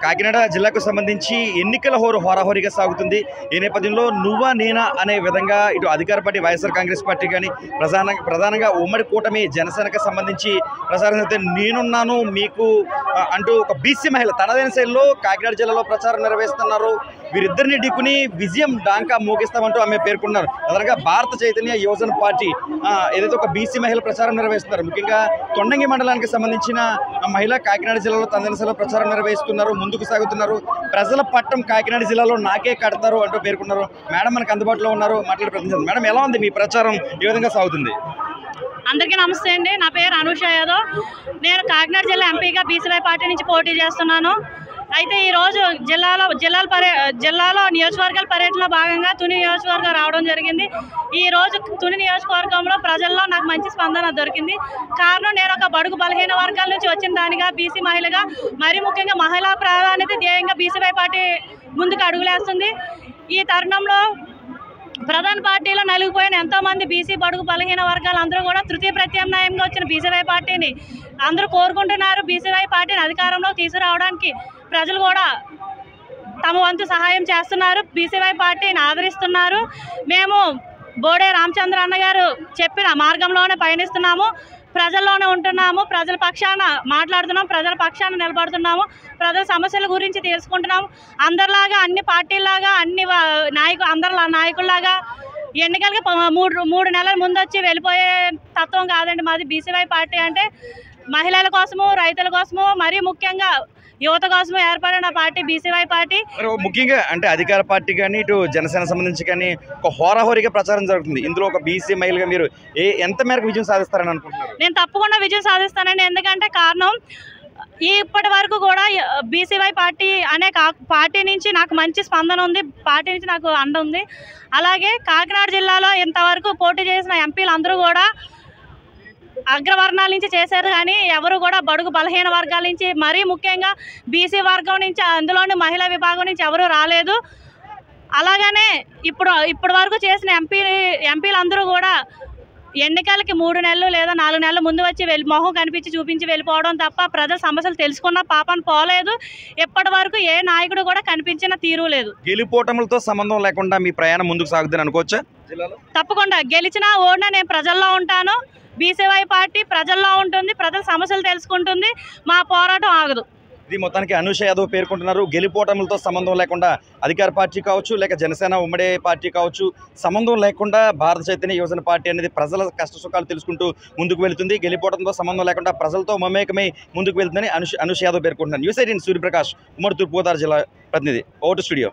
కాకినాడ జిల్లాకు సంబంధించి ఎన్నికల హోరాహోరీగా సాగుతుంది. ఈ నేపథ్యంలో నువ్వా నేనా అనే విధంగా ఇటు అధికార పార్టీ వైఎస్ఆర్ కాంగ్రెస్ పార్టీ కానీ ప్రధానంగా ఉమ్మడి కూటమి జనసేనకు సంబంధించి ప్రచారం అయితే నేనున్నాను మీకు అంటూ ఒక బీసీ మహిళ తనదైన శైలిలో కాకినాడ జిల్లాలో ప్రచారం నిర్వహిస్తున్నారు. వీరిద్దరిని ఢీకుని విజయం డాంకా మోగిస్తామంటూ ఆమె పేర్కొన్నారు. అదనంగా భారత చైతన్య యువజన పార్టీ ఏదైతే ఒక బీసీ మహిళ ప్రచారం నిర్వహిస్తున్నారు. ముఖ్యంగా తొండంగి మండలానికి సంబంధించిన మహిళ కాకినాడ జిల్లాలో తనదైన శైలిలో ప్రచారం నిర్వహిస్తున్నారు, ముందుకు సాగుతున్నారు. ప్రజల పట్టం కాకినాడ జిల్లాలో నాకే కడతారు అంటూ పేర్కొన్నారు. మేడం మనకు అందుబాటులో ఉన్నారు, మాట్లాడే ప్రయత్నించారు. మేడం ఎలా ఉంది మీ ప్రచారం, ఏ విధంగా సాగుతుంది? అందరికీ నమస్తే అండి. నా పేరు అనూష యాదవ్. నేను కాకినాడ జిల్లా ఎంపీగా బీసీవై పార్టీ నుంచి పోటీ చేస్తున్నాను. అయితే ఈరోజు జిల్లాలో నియోజకవర్గాల పర్యటనలో భాగంగా తుని నియోజకవర్గం రావడం జరిగింది. ఈరోజు తుని నియోజకవర్గంలో ప్రజల్లో నాకు మంచి స్పందన దొరికింది. కారణం నేను ఒక బడుగు బలహీన వర్గాల నుంచి వచ్చిన దానిగా, బీసీ మహిళగా, మరీ ముఖ్యంగా మహిళా ప్రాధాన్యత ధ్యేయంగా బీసీవై పార్టీ ముందుకు అడుగులేస్తుంది. ఈ తరుణంలో ప్రధాన పార్టీలో నలిగిపోయిన ఎంతోమంది బీసీ బడుగు బలహీన వర్గాలు అందరూ కూడా తృతీయ ప్రత్యామ్నాయంగా వచ్చిన బీసీవై పార్టీని అందరూ కోరుకుంటున్నారు. బీసీవై పార్టీని అధికారంలో తీసుకురావడానికి ప్రజలు కూడా తమ వంతు సహాయం చేస్తున్నారు, బీసీవై పార్టీని ఆదరిస్తున్నారు. మేము బోడే రామచంద్ర అన్న గారు చెప్పిన మార్గంలోనే పయనిస్తున్నాము, ప్రజల్లోనే ఉంటున్నాము, ప్రజల పక్షాన మాట్లాడుతున్నాము, ప్రజల పక్షాన నిలబడుతున్నాము, ప్రజల సమస్యల గురించి తెలుసుకుంటున్నాము. అందరిలాగా అన్ని పార్టీలాగా అందరి నాయకుల్లాగా ఎన్నికలకి మూడు నెలల ముందు వచ్చి వెళ్ళిపోయే తత్వం కాదండి మాది. బీసీవై పార్టీ అంటే మహిళల కోసము, రైతుల కోసము, మరీ ముఖ్యంగా యువత కోసం ఏర్పడిన పార్టీ బీసీవై పార్టీ. ముఖ్యంగా అంటే అధికార పార్టీ కానీ ఇటు జనసేన సంబంధించి కానీ ఒక హోరాహోరీగా ప్రచారం జరుగుతుంది. ఇందులో ఒక బీసీ మహిళగా మీరు ఎంత మేరకు విజయం సాధిస్తారని అనుకుంటున్నారు? నేను తప్పకుండా విజయం సాధిస్తానండి. ఎందుకంటే కారణం ఇప్పటి వరకు కూడా బీసీవై పార్టీ అనే పార్టీ నుంచి నాకు మంచి స్పందన ఉంది, పార్టీ నుంచి నాకు అండ ఉంది. అలాగే కాకినాడ జిల్లాలో ఇంతవరకు పోటీ చేసిన ఎంపీలు అందరూ కూడా అగ్రవర్ణాల నుంచి చేశారు, కానీ ఎవరు కూడా బడుగు బలహీన వర్గాల నుంచి, మరీ ముఖ్యంగా బీసీ వర్గం నుంచి, అందులోని మహిళా విభాగం నుంచి ఎవరు రాలేదు. అలాగనే ఇప్పటి వరకు చేసిన ఎంపీలందరూ కూడా ఎన్నికలకి 3 నెలలు లేదా 4 నెలల ముందు వచ్చి మొహం కనిపించి చూపించి వెళ్ళిపోవడం తప్ప ప్రజల సమస్యలు తెలుసుకున్న పాపను పోలేదు. ఇప్పటి వరకు ఏ నాయకుడు కూడా కనిపించిన తీరు లేదు. గెలుపోటములతో సంబంధం లేకుండా మీ ప్రయాణం ముందుకు సాగుతుందని అనుకోవచ్చా? తప్పకుండా గెలిచినా ఓడినా నేను ప్రజల్లో ఉంటాను. బీసీవై పార్టీ ప్రజల్లో ఉంటుంది, ప్రజల సమస్యలు తెలుసుకుంటుంది, మా పోరాటం ఆగదు. ఇది మొత్తానికి అనూష యాదవ్ పేర్కొంటున్నారు. గెలుపోటములతో సంబంధం లేకుండా అధికార పార్టీ కావచ్చు, లేక జనసేన ఉమ్మడి పార్టీ కావచ్చు, సంబంధం లేకుండా భారత చైతన్య యువజన పార్టీ అనేది ప్రజల కష్ట సుఖాలు తెలుసుకుంటూ ముందుకు వెళుతుంది. గెలుపోవడంతో సంబంధం లేకుండా ప్రజలతో మమేకమై ముందుకు వెళ్తుందని అనూష యాదవ్ పేర్కొంటున్నారు. న్యూస్ 18 సూర్యప్రకాష్, ఉమ్మడి తూర్పుగోదావరి జిల్లా ప్రతినిధి. Vote studio.